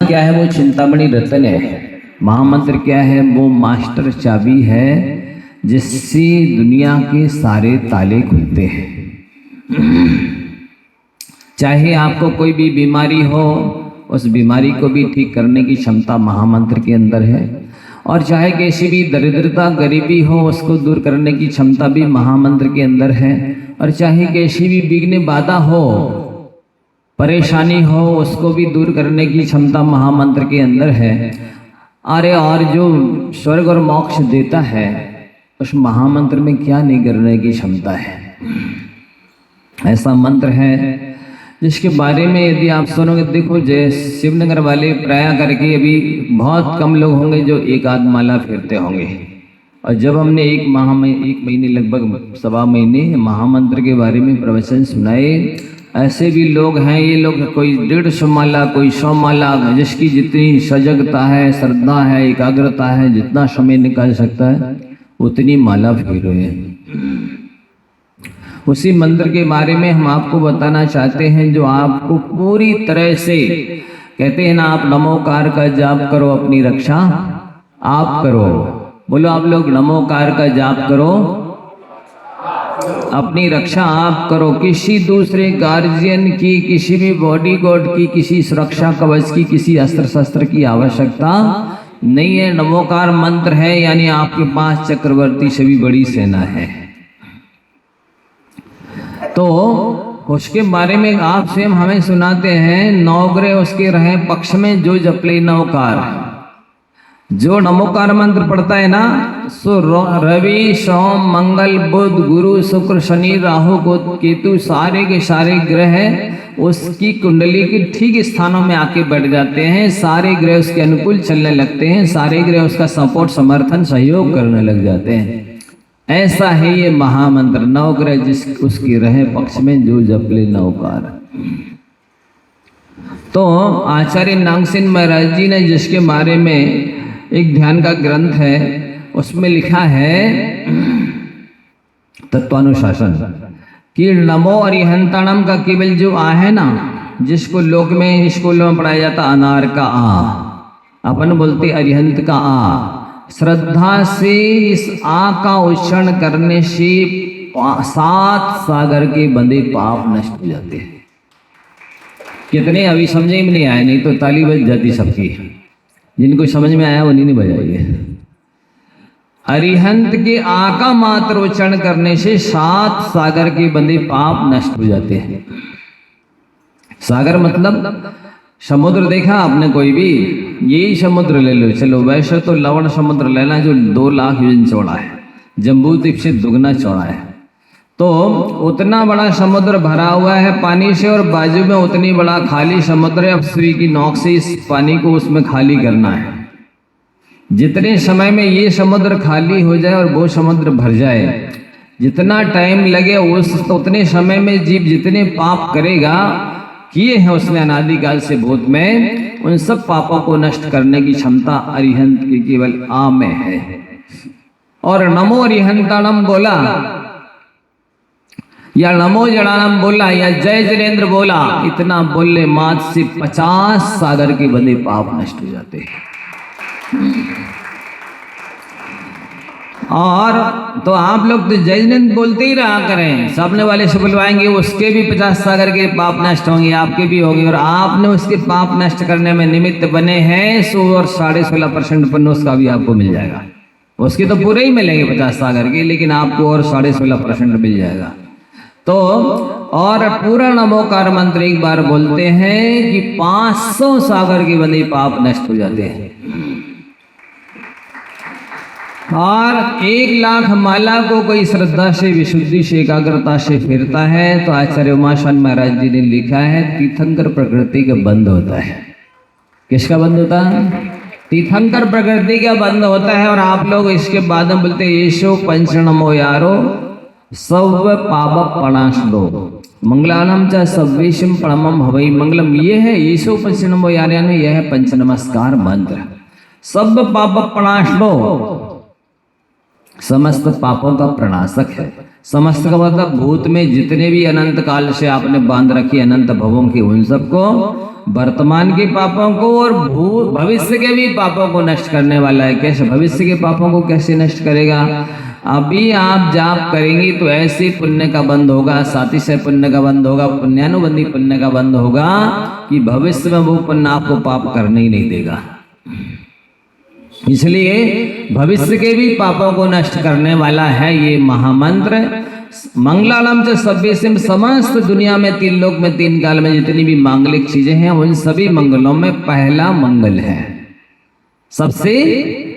क्या है? वो चिंतामणि रत्न है। महामंत्र क्या है? वो मास्टर चाबी है जिससे दुनिया के सारे ताले खुलते हैं। चाहे आपको कोई भी बीमारी हो, उस बीमारी को भी ठीक करने की क्षमता महामंत्र के अंदर है। और चाहे कैसी भी दरिद्रता गरीबी हो, उसको दूर करने की क्षमता भी महामंत्र के अंदर है। और चाहे कैसी भी विघ्न बाधा हो, परेशानी हो, उसको भी दूर करने की क्षमता महामंत्र के अंदर है। अरे और जो स्वर्ग और मोक्ष देता है, उस महामंत्र में क्या नहीं करने की क्षमता है। ऐसा मंत्र है जिसके बारे में यदि आप सुनोगे, देखो जय शिवनगर वाले प्राय करके अभी बहुत कम लोग होंगे जो एक आध माला फेरते होंगे। और जब हमने एक महीने लगभग 1.25 महीने महामंत्र के बारे में प्रवचन सुनाए, ऐसे भी लोग हैं, ये लोग कोई 150 माला, कोई 100 माला, जिसकी जितनी सजगता है, श्रद्धा है, एकाग्रता है, जितना समय निकाल सकता है उतनी माला फेर रहे हैं। उसी मंत्र के बारे में हम आपको बताना चाहते हैं जो आपको पूरी तरह से, कहते हैं ना, आप नमोकार का जाप करो, अपनी रक्षा आप करो। बोलो आप लोग, नमोकार का जाप करो, अपनी रक्षा आप करो। किसी दूसरे गार्जियन की, किसी भी बॉडी गार्ड की, किसी सुरक्षा कवच की, किसी अस्त्र शस्त्र की आवश्यकता नहीं है। नमोकार मंत्र है, यानी आपके पास चक्रवर्ती से भी बड़ी सेना है। तो उसके बारे में आप स्वयं हमें सुनाते हैं, 9 ग्रह उसके रहे पक्ष में जो जपले नवकार। जो नमोकार मंत्र पढ़ता है ना, सो रवि सोम मंगल बुध गुरु शुक्र शनि राहु केतु सारे के सारे ग्रह उसकी कुंडली के ठीक स्थानों में आके बैठ जाते हैं। सारे ग्रह उसके अनुकूल चलने लगते हैं, सारे ग्रह उसका सपोर्ट समर्थन सहयोग करने लग जाते हैं। ऐसा है ये महामंत्र। 9 ग्रह जिस उसकी रहे पक्ष में जो जपले नवकार। तो आचार्य नागसेन महाराज जी ने जिसके बारे में एक ध्यान का ग्रंथ है, उसमें लिखा है तत्वानुशासन कि नमो अरिहंताणम का केवल जो आ है ना, जिसको लोक में स्कूलों में पढ़ाया जाता अनार का आ, अपन बोलते अरिहंत का आ। श्रद्धा से इस आ का उच्चारण करने से 7 सागर के बंधे पाप नष्ट हो जाते हैं। कितने अभी समझे में नहीं आए, नहीं तो ताली बज जाती सबकी। जिनको समझ में आया वो नहीं बजाइए। अरिहंत के आ का मात्र उच्चारण करने से 7 सागर के बंधे पाप नष्ट हो जाते हैं। सागर मतलब समुद्र देखा आपने कोई भी, यही समुद्र ले लो। चलो वैसे तो लवण समुद्र लेना जो 2 लाख योजन चौड़ा है, जम्बू द्वीप से दुगना चौड़ा है। तो उतना बड़ा समुद्र भरा हुआ है पानी से, और बाजू में उतनी बड़ा खाली समुद्र है। अब सुई की नोक से इस पानी को उसमें खाली करना है। जितने समय में ये समुद्र खाली हो जाए और वो समुद्र भर जाए, जितना टाइम लगे उतने समय में जीव जितने पाप करेगा, किए हैं उसने अनादिकाल से भूत में, उन सब पापों को नष्ट करने की क्षमता अरिहंत की केवल आ में है। और नमो अरिहंताणम बोला या नमो जड़ानम बोला या जय जनेन्द्र बोला, इतना बोलने मात्र से 50 सागर के बंधे पाप नष्ट हो जाते हैं। और तो आप लोग तो जय जनेन्द्र बोलते ही रहा करें, सामने वाले से बुलवाएंगे, उसके भी 50 सागर के पाप नष्ट होंगे, आपके भी होंगे। और आपने उसके पाप नष्ट करने में निमित्त बने हैं, 100 और 16.5% पुण्य उसका भी आपको मिल जाएगा। उसके तो पूरे ही मिलेंगे 50 सागर के, लेकिन आपको और 16.5% मिल जाएगा। तो और पूरा नमोकार मंत्र एक बार बोलते हैं कि 500 सागर के बंधे पाप नष्ट हो जाते हैं। और 1 लाख माला को कोई श्रद्धा से, विशुद्धि से, एकाग्रता से फिरता है तो आचार्य उमाशंकर महाराज जी ने लिखा है, तीर्थंकर प्रकृति का बंद होता है। किसका बंद होता है? तीर्थंकर प्रकृति का बंद होता है। और आप लोग इसके बाद में बोलते येषो पंचनमो यारो सब पाप प्रणाशो मंगलानम च सर्वेशम परमम हवै मंगलम। ये है येषो पंचनमो यारो, यानी यह है पंच नमस्कार मंत्र। सब पाप प्रणाशो, समस्त पापों का प्रणाशक है। समस्त का मतलब भूत में जितने भी अनंत काल से आपने बांध रखी अनंत भवों की, उन सबको, वर्तमान के पापों को और भविष्य के भी पापों को नष्ट करने वाला है। कैसे? भविष्य के पापों को कैसे नष्ट करेगा? अभी आप जाप करेंगी तो ऐसे पुण्य का बंद होगा, साथी से पुण्य का बंद होगा, पुण्यानुबंधी पुण्य का बंद होगा कि भविष्य में वो पुण्य आपको पाप करने ही नहीं देगा। इसलिए भविष्य के भी पापों को नष्ट करने वाला है ये महामंत्र। मंगलालम च सभ्यसिम, समस्त दुनिया में, तीन लोक में, तीन काल में जितनी भी मांगलिक चीजें हैं उन सभी मंगलों में पहला मंगल है, सबसे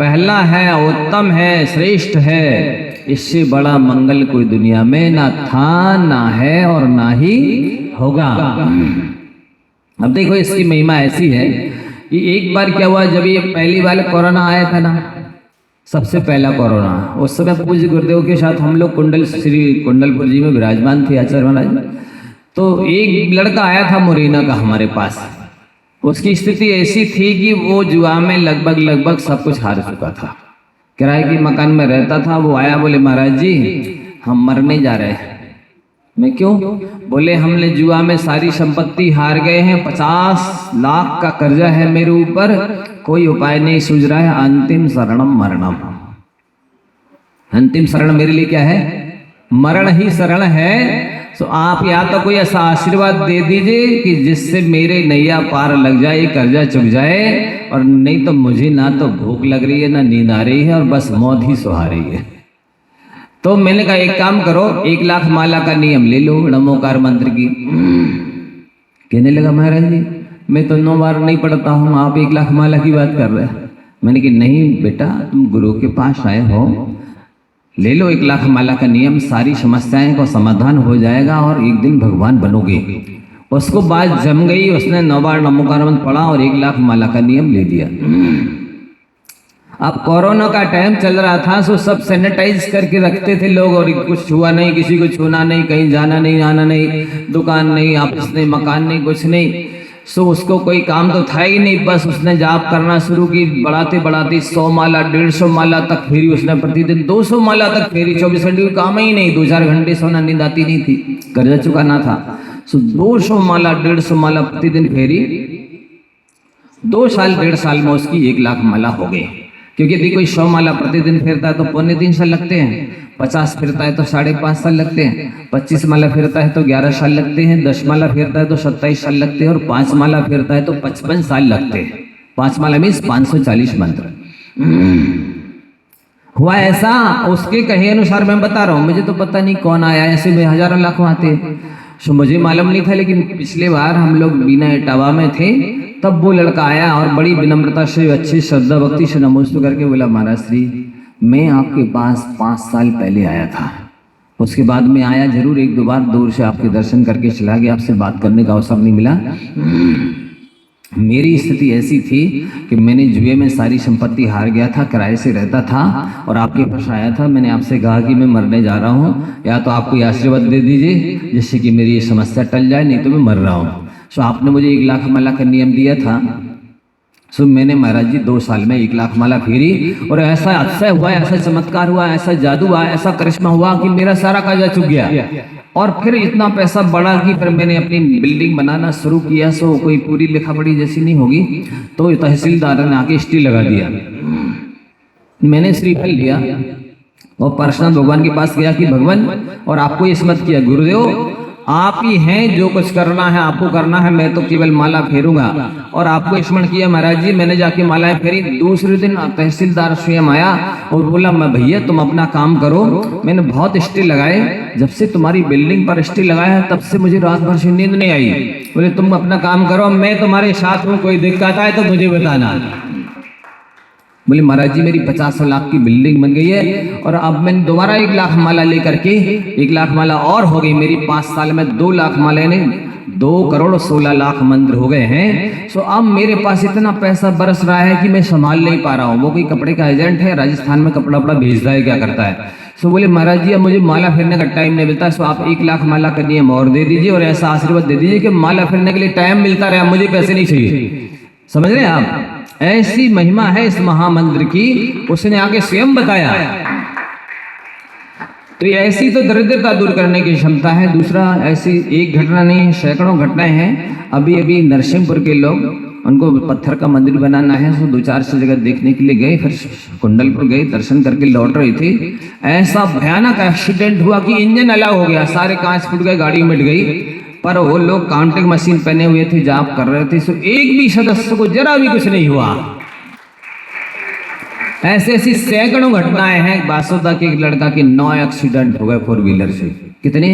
पहला है, उत्तम है, श्रेष्ठ है। इससे बड़ा मंगल कोई दुनिया में ना था, ना है और ना ही होगा। अब देखो इसकी महिमा ऐसी है कि एक बार क्या हुआ, जब ये पहली बार कोरोना आया था ना, सबसे पहला कोरोना, उस समय पूज्य गुरुदेव के साथ हम लोग कुंडलपुर जी में विराजमान थे आचार्य महाराज। तो एक लड़का आया था मुरैना का हमारे पास। उसकी स्थिति ऐसी थी कि वो जुआ में लगभग सब कुछ हार चुका था। किराए के मकान में रहता था। वो आया, बोले महाराज जी हम मरने जा रहे हैं। मैं क्यों? बोले हमने जुआ में सारी संपत्ति हार गए हैं, 50 लाख का कर्जा है मेरे ऊपर, कोई उपाय नहीं सूझ रहा है, अंतिम शरणम मरणम। अंतिम शरण मेरे लिए क्या है? मरण ही शरण है। तो आप या तो कोई ऐसा आशीर्वाद दे दीजिए कि जिससे मेरे नैया पार लग जाए, कर्जा चुक जाए, और नहीं तो मुझे ना तो भूख लग रही है ना नींद आ रही है और बस मौत ही सुहा रही है। तो मैंने कहा एक काम करो, 1 लाख माला का नियम ले लो नमोकार मंत्र की। कहने लगा महाराज जी मैं तो 9 बार नहीं पढ़ता हूँ, आप 1 लाख माला की बात कर रहे हैं। मैंने कहा नहीं बेटा, तुम गुरु के पास आए हो, ले लो 1 लाख माला का नियम, सारी समस्याएं का समाधान हो जाएगा और एक दिन भगवान बनोगे। उसको बात जम गई, उसने 9 बार नमोकार मंत्र पढ़ा और 1 लाख माला का नियम ले दिया। अब कोरोना का टाइम चल रहा था, सो सब सैनिटाइज करके रखते थे लोग, और कुछ छुआ नहीं, किसी को छूना नहीं, कहीं जाना नहीं, आना नहीं, दुकान नहीं, ऑफिस नहीं, मकान नहीं, कुछ नहीं। सो उसको कोई काम तो था ही नहीं, बस उसने जाप करना शुरू की। बढ़ाते बढ़ाते 100 माला 150 माला तक फेरी उसने प्रतिदिन, 200 माला तक फेरी। 24 घंटे काम ही नहीं, 2-4 घंटे सोना, नींद आती नहीं थी, कर्जा चुकाना था। सो 200 माला 150 माला प्रतिदिन फेरी। 2 साल 1.5 साल में उसकी 1 लाख माला हो गई। क्योंकि यदि कोई 100 माला प्रतिदिन फिरता है तो 3.25 साल लगते हैं, 50 फिरता है तो 5.5 साल लगते हैं, 25 माला फिरता है तो 11 साल लगते हैं, 10 माला फिरता है तो 27 साल लगते हैं, और 5 माला फिरता है तो 55 साल लगते हैं। 5 माला मीन्स 540 मंत्र। हुआ ऐसा, उसके कहे अनुसार मैं बता रहा हूँ, मुझे तो पता नहीं कौन आया, ऐसे में हजारों लाखों आते। सो मुझे मालूम नहीं था, लेकिन पिछले बार हम लोग बिना इटावा में थे, तब वो लड़का आया और बड़ी विनम्रता से, अच्छी श्रद्धा भक्ति से नमस्ते करके बोला महाराज श्री मैं आपके पास 5 साल पहले आया था। उसके बाद में आया जरूर 1-2 बार, दूर से आपके दर्शन करके चला गया, आपसे बात करने का अवसर नहीं मिला। मेरी स्थिति ऐसी थी कि मैंने जुए में सारी संपत्ति हार गया था, किराए से रहता था और आपके पास आया था। मैंने आपसे कहा कि मैं मरने जा रहा हूँ, या तो आप कोई आशीर्वाद दे दीजिए जिससे कि मेरी ये समस्या टल जाए, नहीं तो मैं मर रहा हूँ। सो आपने मुझे 1 लाख माला का नियम दिया था। सो मैंने महाराज जी 2 साल में 1 लाख माला फेरी, और ऐसा अक्षय हुआ, ऐसा चमत्कार हुआ, ऐसा जादू हुआ, ऐसा करिश्मा हुआ कि मेरा सारा कर्जा चुक गया। और फिर इतना पैसा बढ़ा कि फिर मैंने अपनी बिल्डिंग बनाना शुरू किया। सो कोई पूरी लिखा पढ़ी जैसी नहीं होगी, तो तहसीलदार ने आके स्टे लगा दिया। मैंने श्रीफल लिया और पर्सनल भगवान के पास गया कि भगवान, और आपको ये समझ किया गुरुदेव आप ही हैं, जो कुछ करना है आपको करना है, मैं तो केवल माला फेरूंगा। और आपको स्मरण किया महाराज जी, मैंने जाके मालाएं फेरी। दूसरे दिन तहसीलदार स्वयं आया और बोला मैं भैया तुम अपना काम करो, मैंने बहुत स्टे लगाए, जब से तुम्हारी बिल्डिंग पर स्टे लगाया है तब से मुझे रात भर से नींद नहीं आई। बोले तुम अपना काम करो, मैं तुम्हारे साथ हूँ, कोई दिक्कत आए तो मुझे बताना। बोले महाराज जी मेरी 50 लाख की बिल्डिंग बन गई है, और अब मैंने दोबारा 1 लाख माला लेकर के 1 लाख माला और हो गई मेरी। 5 साल में 2 लाख माला ने 2,16,00,000 मंत्र हो गए हैं। सो अब मेरे पास इतना पैसा बरस रहा है कि मैं संभाल नहीं पा रहा हूँ। वो कोई कपड़े का एजेंट है, राजस्थान में कपड़ा वपड़ा भेजता है, क्या करता है। सो बोले महाराज जी अब मुझे माला फेरने का टाइम नहीं मिलता, सो आप 1 लाख माला का नियम और दे दीजिए, और ऐसा आशीर्वाद दे दीजिए कि माला फेरने के लिए टाइम मिलता रहे, मुझे पैसे नहीं चाहिए। समझ रहे हैं आप? ऐसी महिमा है इस महामंत्र की, उसने आगे स्वयं बताया। तो ये ऐसी तो दरिद्रता दूर करने की क्षमता है। दूसरा, ऐसी एक घटना नहीं, सैकड़ों घटनाएं हैं। अभी अभी नरसिंहपुर के लोग, उनको पत्थर का मंदिर बनाना है, तो 2-4 जगह देखने के लिए गए, फिर कुंडलपुर गए, दर्शन करके लौट रहे थे। ऐसा भयानक एक्सीडेंट हुआ कि इंजन अलग हो गया, सारे कांच फूट गए, गाड़ी मिट गई। पर वो लोग काउंटिंग मशीन पहने हुए थे, जाप कर रहे थे, सो एक भी सदस्य को जरा भी कुछ नहीं हुआ। ऐसे ऐसी सैकड़ों घटनाएं हैं। बासोदा के एक लड़का के 9 एक्सीडेंट हो गए 4 व्हीलर से। कितने?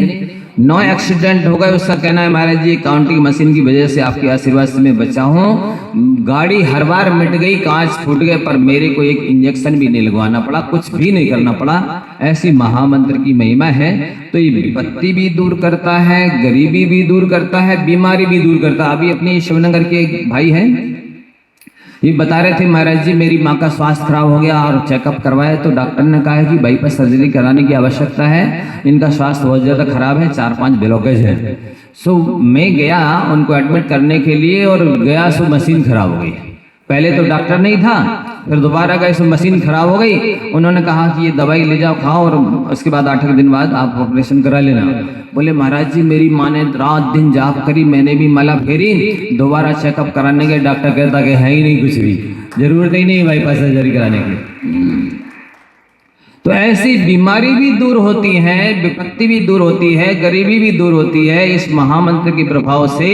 9 एक्सीडेंट हो गए। उसका कहना है, महाराज जी काउंटिंग मशीन की वजह से, आपके आशीर्वाद से मैं बचा हूँ। गाड़ी हर बार मिट गई, कांच फूट गए, पर मेरे को एक इंजेक्शन भी नहीं लगवाना पड़ा, कुछ भी नहीं करना पड़ा। ऐसी महामंत्र की महिमा है। तो ये विपत्ति भी दूर करता है, गरीबी भी दूर करता है, बीमारी भी दूर करता है। अभी अपने शिवनगर के एक भाई हैं, ये बता रहे थे, महाराज जी मेरी माँ का स्वास्थ्य खराब हो गया और चेकअप करवाया तो डॉक्टर ने कहा है कि बाईपास सर्जरी कराने की आवश्यकता है, इनका स्वास्थ्य बहुत ज़्यादा खराब है, 4-5 ब्लॉकेज है। सो मैं गया उनको एडमिट करने के लिए, और गया सो मशीन खराब हो गई। पहले तो डॉक्टर नहीं था, फिर दोबारा गए सो मशीन खराब हो गई। उन्होंने कहा कि ये दवाई ले जाओ, खाओ, और उसके बाद 8 दिन बाद आप ऑपरेशन करा लेना। बोले महाराज जी मेरी माँ ने रात दिन जाप करी, मैंने भी माला फेरी, दोबारा चेकअप कराने के डॉक्टर कहता कि है ही नहीं कुछ भी, जरूरत ही नहीं बाईपास सर्जरी कराने की। तो ऐसी बीमारी भी दूर होती है, विपत्ति भी दूर होती है, गरीबी भी दूर होती है इस महामंत्र के प्रभाव से।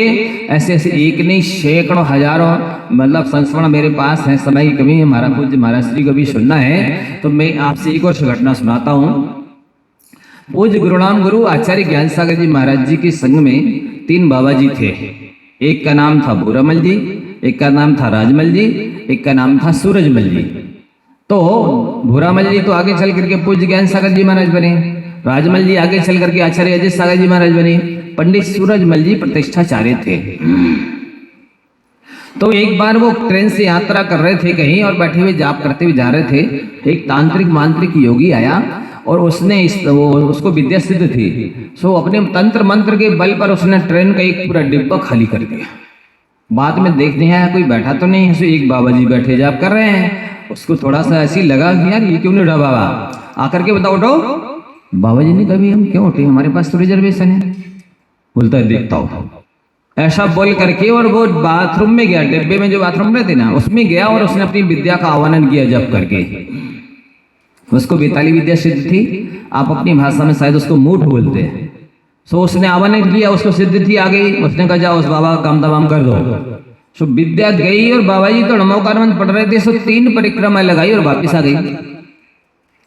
ऐसे ऐसे एक नहीं, सैकड़ों हजारों मतलब संस्मरण मेरे पास है। समय की कमी है, हमारा पूज्य महाराज जी को भी सुनना है, तो मैं आपसे एक और घटना सुनाता हूँ। पूज्य गुरुनाम गुरु आचार्य ज्ञान सागर जी महाराज जी के संग में 3 बाबा जी थे। एक का नाम था भूरामल जी, एक का नाम था राजमल जी, एक का नाम था सूरजमल जी। तो भूरामल जी तो आगे चल करके पूज्य ज्ञान सागर जी महाराज बने, राजमल जी आगे चल करके आचार्य अजय सागर जी महाराज बने, पंडित सूरजमल जी प्रतिष्ठाचार्य थे। तो एक बार वो ट्रेन से यात्रा कर रहे थे कहीं, और बैठे हुए जाप करते हुए जा रहे थे। एक तांत्रिक मांत्रिक योगी आया, और उसने उसको विद्या सिद्ध थी, सो अपने तंत्र मंत्र के बल पर उसने ट्रेन का एक पूरा डिब्बा खाली कर दिया। बाद में देखने आया कोई बैठा तो नहीं है, सो एक बाबा जी बैठे जाप कर रहे हैं। उसको थोड़ा सा ऐसी लगा कि यार ये क्यों नहीं उठा बाबा, आकर के बताओ उठो। बाबा जी ने कभी हम क्यों उठे, हमारे पास तो रिजर्वेशन है। बोलता है देखता हूँ, ऐसा बोल करके, और वो बाथरूम में गया, डिब्बे में जो बाथरूम रहते ना उसमें गया, और उसने अपनी विद्या का आह्वान किया जप करके। उसको बेताली विद्या सिद्ध थी, आप अपनी भाषा में शायद उसको मूठ बोलते हैं। सो उसने आह्वान किया, उसको सिद्ध थी आ गई। उसने कहा जाओ उस बाबा का काम तमाम कर दो। सो विद्या गई, और बाबा जी तो नमोकार मंत्र पढ़ रहे थे, सो 3 परिक्रमा लगाई और वापिस आ गई।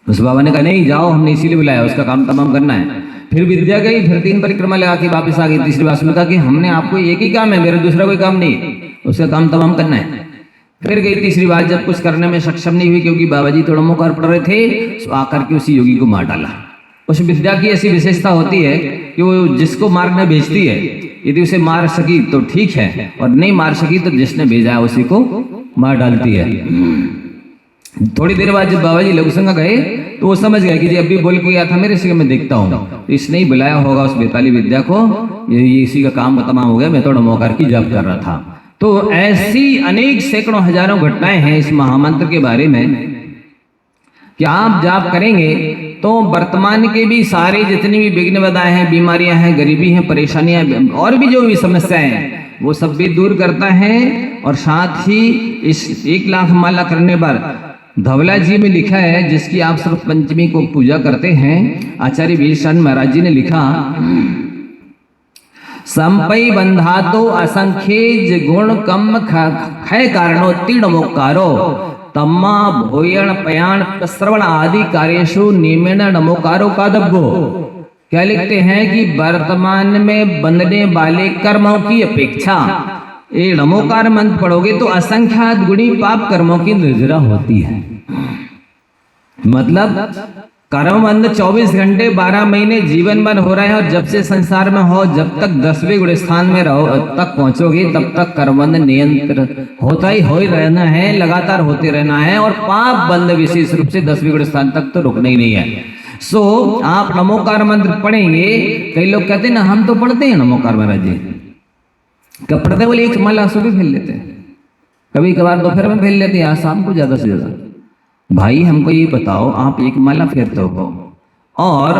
उस बाबा ने कहा नहीं जाओ, हमने इसीलिए बुलाया, उसका काम तमाम करना है। फिर विद्या गई, फिर 3 परिक्रमा लगा के वापिस आ गई। तीसरी बार उसने कहा कि हमने आपको एक ही काम है, मेरा दूसरा कोई काम नहीं, उसका काम तमाम करना है। फिर गई तीसरी बार, जब कुछ करने में सक्षम नहीं हुई क्योंकि बाबा जी तो नमोकार पढ़ रहे थे, तो आकर के उसी योगी को मार डाला। उस विद्या की ऐसी विशेषता होती है कि वो जिसको मारने भेजती है, यदि उसे मार सकी तो ठीक है, और नहीं मार सकी तो जिसने भेजा है उसी को मार डालती है। थोड़ी देर बाद जब बाबा जी लघुसंगा गए, तो वो समझ गए कि जी अभी बोल के गया था मेरे से, मैं देखता हूँ, तो इसने ही बुलाया होगा उस बेताली विद्या को, ये इसी का काम तमाम हो गया, मैं तो नमोकार की जप कर रहा था। तो ऐसी अनेक सैकड़ों हजारों घटनाएं हैं इस महामंत्र के बारे में कि आप जाप करेंगे तो वर्तमान के भी सारे जितनी भी विघ्न बाधाएं हैं, बीमारियां हैं, गरीबी हैं, परेशानियां, और भी जो भी समस्याएं हैं, वो सब भी दूर करता है। और साथ ही इस 1 लाख माला करने पर धवला जी में लिखा है, जिसकी आप सर्व पंचमी को पूजा करते हैं, आचार्य वीरचंद महाराज जी ने लिखा, संपई बंधातो असंख्य गुण कम खय कारणो तीर्णमोकारो तम्मा भोयण पयाण श्रवण आदि कार्येषु नियमेन नमोकारो का दब्बो। क्या लिखते हैं कि वर्तमान में बनने वाले कर्मों की अपेक्षा ये नमोकार मंत्र पढ़ोगे तो असंख्यात गुणी पाप कर्मों की निर्जरा होती है। मतलब कर्मबंध 24 घंटे 12 महीने जीवन भर हो रहे हैं, और जब से संसार में हो, जब तक 10वें गुण स्थान में रहो तक पहुंचोगे, तब तक कर्मबंध नियंत्रण होता ही हो रहना है, लगातार होते रहना है। और पाप बंध विशेष रूप से 10वें गुण स्थान तक तो रुकना ही नहीं है। सो आप नमोकार मंत्र पढ़ेंगे। कई लोग कहते हैं ना हम तो पढ़ते हैं नमोकार महाराज जी, कब पढ़ते बोले 1 माला सुबह फेल लेते हैं, कभी कभार दोपहर में फेल लेते हैं, आज शाम को ज्यादा से ज्यादा। भाई हमको ये बताओ, आप 1 माला फेरते हो और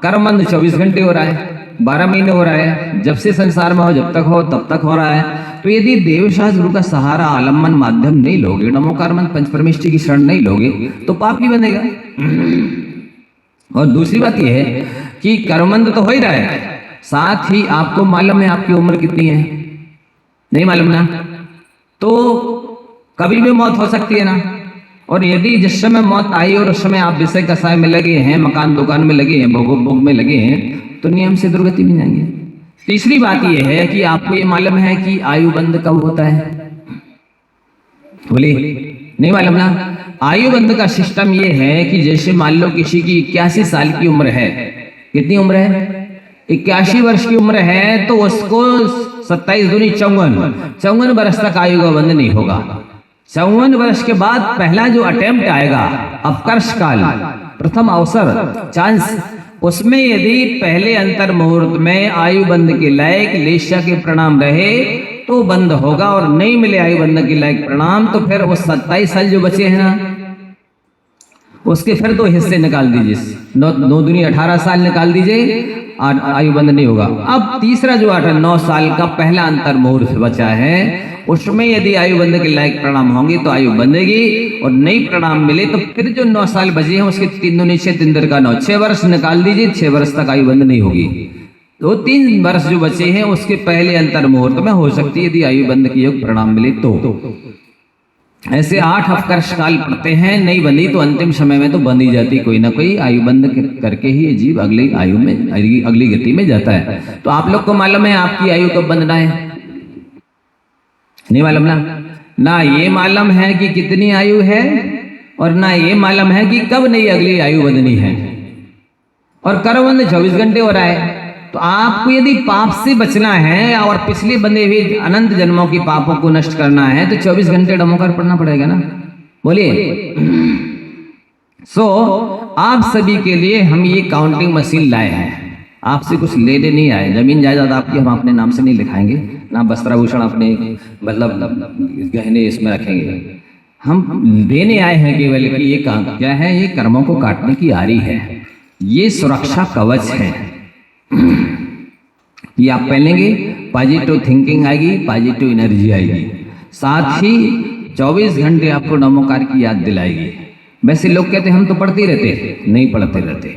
कर्मबंध 24 घंटे हो रहा है, 12 महीने हो रहा है, जब से संसार में हो जब तक हो तब तक हो रहा है। तो यदि देवशास्त्र गुरु का सहारा आलम्बन माध्यम नहीं लोगे, नमोकार मंत्र पंचपरमेष्ठी की शरण नहीं लोगे तो पाप ही बनेगा। और दूसरी बात यह है कि कर्मबंध तो हो ही रहा है, साथ ही आपको मालूम है आपकी उम्र कितनी है? नहीं मालूम ना? तो कभी भी मौत हो सकती है ना। और यदि जिस समय मौत आई और उस समय आप विषय कसाय में लगे हैं, मकान दुकान में लगे हैं, भोग में लगे हैं, तो नियम से दुर्गति में जाएंगे। तीसरी बात यह है कि आपको ये मालूम है कि आयु बंध कब होता है? बोलिए, नहीं मालूम ना? आयु बंध का सिस्टम ये है कि जैसे मान लो किसी की 81 साल की उम्र है, कितनी उम्र है? 81 वर्ष की उम्र है, तो उसको 27 दूनी 54 वर्ष तक आयु का बंध नहीं होगा। 54 वर्ष के बाद पहला जो अटेम्प्ट आएगा, अपकर्ष काल, प्रथम अवसर, चांस, उसमें यदि पहले अंतर मुहूर्त में आयु बंध के लायक लेशा के प्रणाम रहे तो बंद होगा, और नहीं मिले आयु बंध के लायक प्रणाम तो फिर वो 27 साल जो बचे हैं ना, उसके फिर 2 हिस्से निकाल दीजिए, 9 दूनी 18 साल निकाल दीजिए, आयु बंध नहीं होगा। अब तीसरा जो 9 साल का पहला अंतर मुहूर्त बचा है, उसमें यदि आयु बंध के लायक प्रणाम होंगे तो आयु बंधेगी, और नहीं प्रणाम मिले तो फिर जो 9 साल बचे हैं उसके 3 दूनी 6, 3 का 9, 6 वर्ष निकाल दीजिए, 6 वर्ष तक आयु बंध नहीं होगी। तो 3 वर्ष जो बचे हैं उसके पहले अंतर मुहूर्त में हो सकती है यदि आयु बंध की योग प्रणाम मिले तो। ऐसे 8 अपकर्ष काल पड़ते हैं, नहीं बंधी तो अंतिम समय में तो बंधी जाती, कोई ना कोई आयु बंध करके ही ये जीव अगली आयु में, अगली गति में जाता है। तो आप लोग को मालूम है आपकी आयु कब बंधना है? नहीं मालूम ना ये मालूम है कि कितनी आयु है, और ना ये मालूम है कि कब नहीं अगली आयु बंधनी है। और कर्मबंध 24 घंटे हो रहा है, तो आपको यदि पाप से बचना है और पिछले बंधे हुए अनंत जन्मों की पापों को नष्ट करना है तो 24 घंटे नमोकार पढ़ना पड़ेगा ना। बोलिए। आप सभी के लिए हम ये काउंटिंग मशीन लाए हैं, आपसे कुछ लेने नहीं आए। जमीन जायदाद आपकी हम अपने नाम से नहीं लिखाएंगे, ना वस्त्राभूषण अपने मतलब गहने इसमें रखेंगे। हम देने आए हैं केवल कि ये काम क्या है, ये कर्मों को काटने की आरी है, ये सुरक्षा कवच है। ये आप पहनेंगे, पॉजिटिव थिंकिंग आएगी, पॉजिटिव एनर्जी आएगी, साथ ही 24 घंटे आपको नमोकार की याद दिलाएगी। वैसे लोग कहते हैं हम तो पढ़ते ही रहते, नहीं पढ़ते रहते।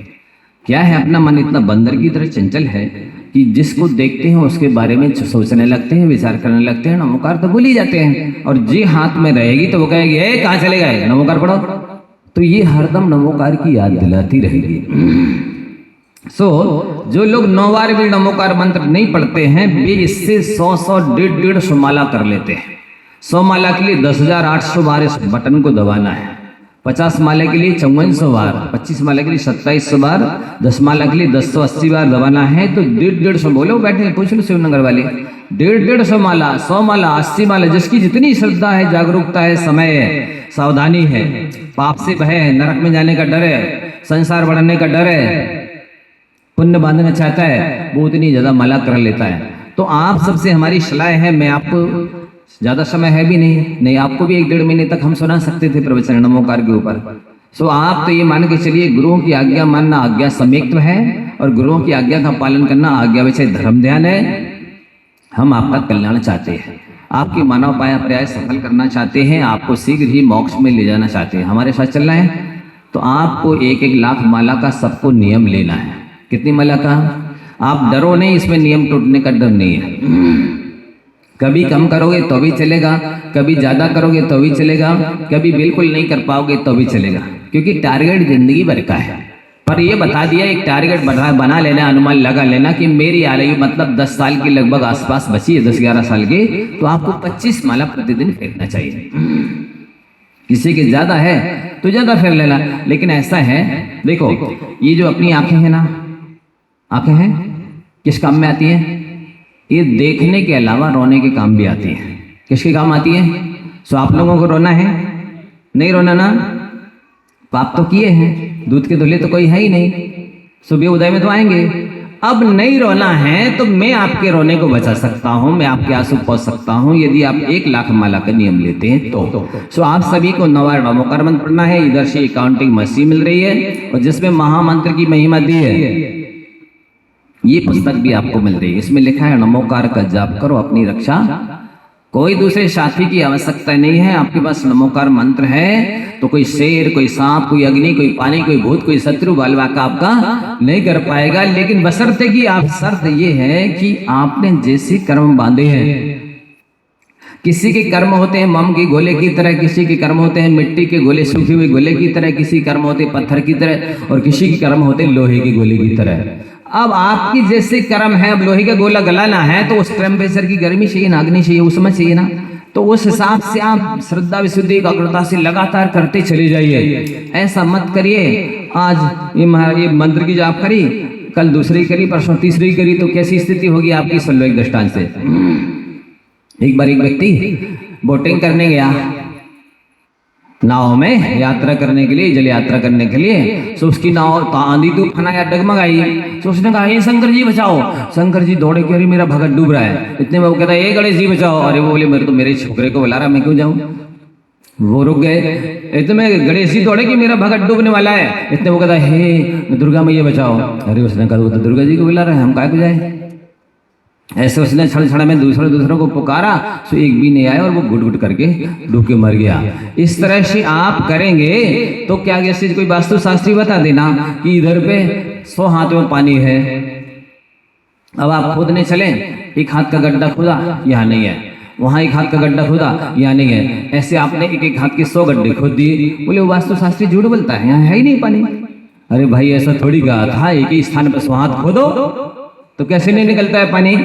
क्या है, अपना मन इतना बंदर की तरह चंचल है कि जिसको देखते हैं उसके बारे में सोचने लगते हैं, विचार करने लगते हैं, नमोकार तो भूल ही जाते हैं। और जी हाथ में रहेगी तो वो कहेगी ए कहाँ चले गए, नमोकार पढ़ो। तो ये हरदम नमोकार की याद दिलाती रहेगी। जो लोग 9 बार भी नमोकार मंत्र नहीं पढ़ते हैं, वे इससे 100 150 माला कर लेते हैं। 100 माला के लिए 10,800 बार इस बटन को दबाना है, 50 माला के लिए 5400 बार, 25 माला के लिए 2700 बार, 10 माला के लिए 1080 बार दबाना है। तो 150 बोलो, बैठे पूछ लो शिवनगर वाले, 150 माला, 100 माला, 80 माला, जिसकी जितनी श्रद्धा है, जागरूकता है, समय है, सावधानी है, पाप से भय है, नरक में जाने का डर है, संसार बढ़ने का डर है, पुण्य बांधना चाहता है, वो उतनी ज्यादा माला कर लेता है। तो आप सबसे हमारी सलाह है, मैं आपको ज्यादा समय है भी नहीं, आपको भी 1-1.5 महीने तक हम सुना सकते थे प्रवचन नमोकार के ऊपर। आप तो ये मान के चलिए, गुरुओं की आज्ञा मानना आज्ञा समेक्त है, और गुरुओं की आज्ञा का पालन करना आज्ञा विषय धर्म ध्यान है। हम आपका कल्याण चाहते हैं, आपकी मानव पाया पर्याय सफल करना चाहते हैं, आपको शीघ्र ही मोक्ष में ले जाना चाहते हैं। हमारे साथ चलना है तो आपको 1-1 लाख माला का सबको नियम लेना है। कितनी माला का? आप डरो नहीं, इसमें नियम टूटने का डर नहीं है। कभी कम करोगे तो भी चलेगा, कभी ज्यादा करोगे तो भी चलेगा, कभी बिल्कुल नहीं कर पाओगे तो भी चलेगा, क्योंकि टारगेट जिंदगी भर का है। पर ये बता दिया, एक टारगेट बना लेना, अनुमान लगा लेना कि मेरी आयु मतलब 10 साल के लगभग आसपास बची है, 10-11 साल के, तो आपको 25 माला प्रतिदिन फेरना चाहिए। किसी के ज्यादा है तो ज्यादा फेर लेना। लेकिन ऐसा है, देखो ये जो अपनी आंखें हैं ना, आंखें हैं किस काम में आती हैं? ये देखने के अलावा रोने के काम भी आती हैं। किसके काम आती है? सो आप लोगों को रोना है? नहीं रोना ना? पाप तो किए हैं, दूध के धुले तो कोई है ही नहीं, सुबह उदय में तो आएंगे। अब नहीं रोना है तो मैं आपके रोने को बचा सकता हूं, मैं आपके आंसू पोंछ सकता हूं यदि आप 1 लाख माला का नियम लेते हैं तो। सो आप सभी को 9 बार नमोकार मंत्र पढ़ना है। इधर से अकाउंटिंग मशीन मिल रही है और जिसमें महामंत्र की महिमा दी है, ये पुस्तक भी आपको मिल रही है। इसमें लिखा है नमोकार का जाप करो अपनी रक्षा, कोई दूसरे साथी की आवश्यकता नहीं है। आपके पास नमोकार मंत्र है तो कोई शेर, कोई सांप, कोई अग्नि, कोई पानी, कोई भूत, कोई शत्रु बालवा का आपका नहीं कर पाएगा। लेकिन बशर्ते कि आप, शर्त ये है कि आपने जैसे कर्म बांधे हैं, किसी के कर्म होते हैं मम के गोले की तरह, किसी के कर्म होते हैं मिट्टी के गोले, सूखे हुए गोले की तरह, किसी के कर्म होते हैं पत्थर की तरह और किसी के कर्म होते हैं लोहे के गोले की तरह। अब आपकी जैसे कर्म है, अब लोहे का गोला गलाना है तो उस टेम्परेचर की गर्मी चाहिए ना, अग्नि चाहिए, उसमें चाहिए ना। तो उस हिसाब से आप श्रद्धा विशुद्धि एकाग्रता से लगातार करते चले जाइए। ऐसा मत करिए आज ये मंत्र की जाप करी, कल दूसरी करी, परसों तीसरी करी, तो कैसी स्थिति होगी आपकी। सुन लो एक दृष्टांत से। एक बार एक व्यक्ति बोटिंग करने गया, नाव में यात्रा करने के लिए, जल यात्रा करने के लिए। तो उसकी नाव आंधी तूफान आया, डगमगाई। तो उसने कहा, ये शंकर जी बचाओ। शंकर जी दौड़े कि अरे मेरा भगत डूब रहा है। इतने में वो कहता है, ये गणेश जी बचाओ। अरे वो बोले, मेरे तो मेरे छोकरे को बुला रहा, मैं क्यों जाऊं। वो रुक गए। इतने में गणेश जी दौड़े कि मेरा भगत डूबने वाला है। इतने वो कहता है, हे दुर्गा मैया बचाओ। अरे उसने कहा, वो तो दुर्गा जी को बुला रहा है, हम काहे को जाए। ऐसे उसने छड़ छड़ में दूसरों को पुकारा, तो एक भी नहीं आया और वो घुट घुट करके डूब के मर गया। इस तरह से आप करेंगे तो क्या, जैसे कोई वास्तु शास्त्री बता देना कि इधर पे 100 हाथ में पानी है, अब आप खोदने चले, एक हाथ का गड्ढा खोदा, यहाँ नहीं है, वहां एक हाथ का गड्ढा खोदा, यहाँ नहीं है। ऐसे आपने एक हाथ के 100 गड्ढे खोद दिए। बोले वो वास्तु शास्त्री झूठ बोलता है, यहाँ है ही नहीं पानी। अरे भाई ऐसा थोड़ी कहा था, एक ही स्थान पर 100 हाथ खोदो तो कैसे नहीं निकलता है पानी।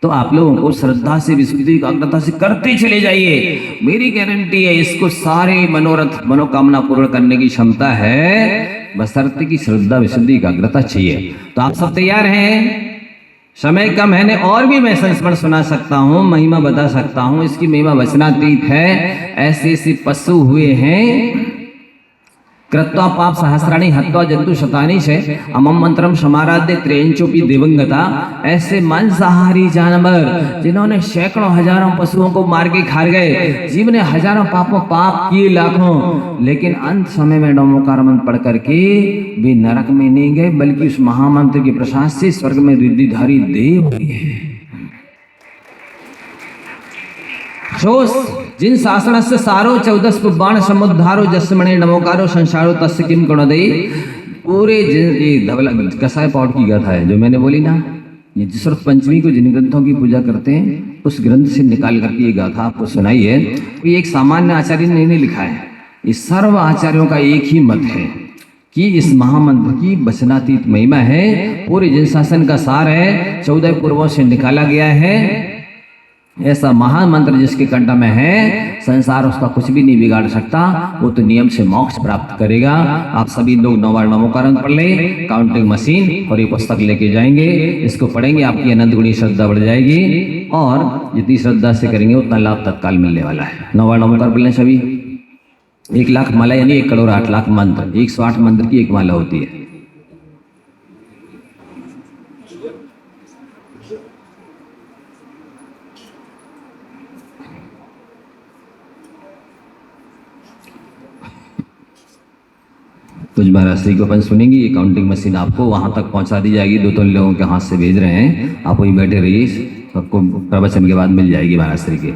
तो आप लोगों को श्रद्धा से, विशुद्धि एकाग्रता से करते चले जाइए। मेरी गारंटी है, इसको सारे मनोरथ मनोकामना पूर्ण करने की क्षमता है, बशर्ते की श्रद्धा विशुद्धि एकाग्रता चाहिए। तो आप सब तैयार हैं? समय कम है ने, और भी मैं संस्मरण सुना सकता हूँ, महिमा बता सकता हूँ। इसकी महिमा वचनातीत है। ऐसे ऐसे पशु हुए हैं, कृत्वा पाप सहस्राणी हत्वा जंतु शतानी से अमम मंत्रम समाराध्य त्रेंचोपी दिवंगता। ऐसे मांसाहारी जानवर जिन्होंने सैकड़ों हजारों पशुओं को मार के खा गए, जीव ने हजारों पाप किए लाखों, लेकिन अंत समय में नमोकार मंत्र पढ़ करके वे नरक में नहीं गए, बल्कि उस महामंत्र के प्रसाद से स्वर्ग में रिद्धिधारी देव हुए हैं। जिन शासनस्य सारो 14 पुबाण समुद्धारो जस्मणे नमोकारो संसारो तस्य किम गुणदयी। पूरे ये धवला कसाय पौड़ की गाथा है जो मैंने बोली ना, ये जिस पंचमी को जिन ग्रंथों की पूजा करते हैं उस ग्रंथ से निकाल करके ये गाथा आपको सुनाई है। ये एक सामान्य आचार्य ने नहीं लिखा है, इस सर्व आचार्यों का एक ही मत है कि इस महामंत्र की वचनातीत महिमा है, पूरे जिन शासन का सार है, 14 पूर्वों से निकाला गया है। ऐसा महामंत्र जिसके कंठ में है, संसार उसका कुछ भी नहीं बिगाड़ सकता, वो तो नियम से मोक्ष प्राप्त करेगा। आप सभी लोग 9 बार नमोकार मंत्र पढ़ ले, काउंटिंग मशीन और ये पुस्तक लेके जाएंगे, इसको पढ़ेंगे, आपकी अनंत गुणी श्रद्धा बढ़ जाएगी और जितनी श्रद्धा से करेंगे उतना लाभ तत्काल मिलने वाला है। 9 बार नमोकार पढ़ लें सभी। 1 लाख माला यानी 1 करोड़ 8 लाख मंत्र, 108 मंत्र की एक माला होती है। कुछ महाराष्ट्री को अपन सुनेंगे, ये काउंटिंग मशीन आपको वहां तक पहुंचा दी जाएगी। 2-3 लोगों के हाथ से भेज रहे हैं, आप वहीं बैठे रहिए, सबको प्रवचन के बाद मिल जाएगी महाराष्ट्री के।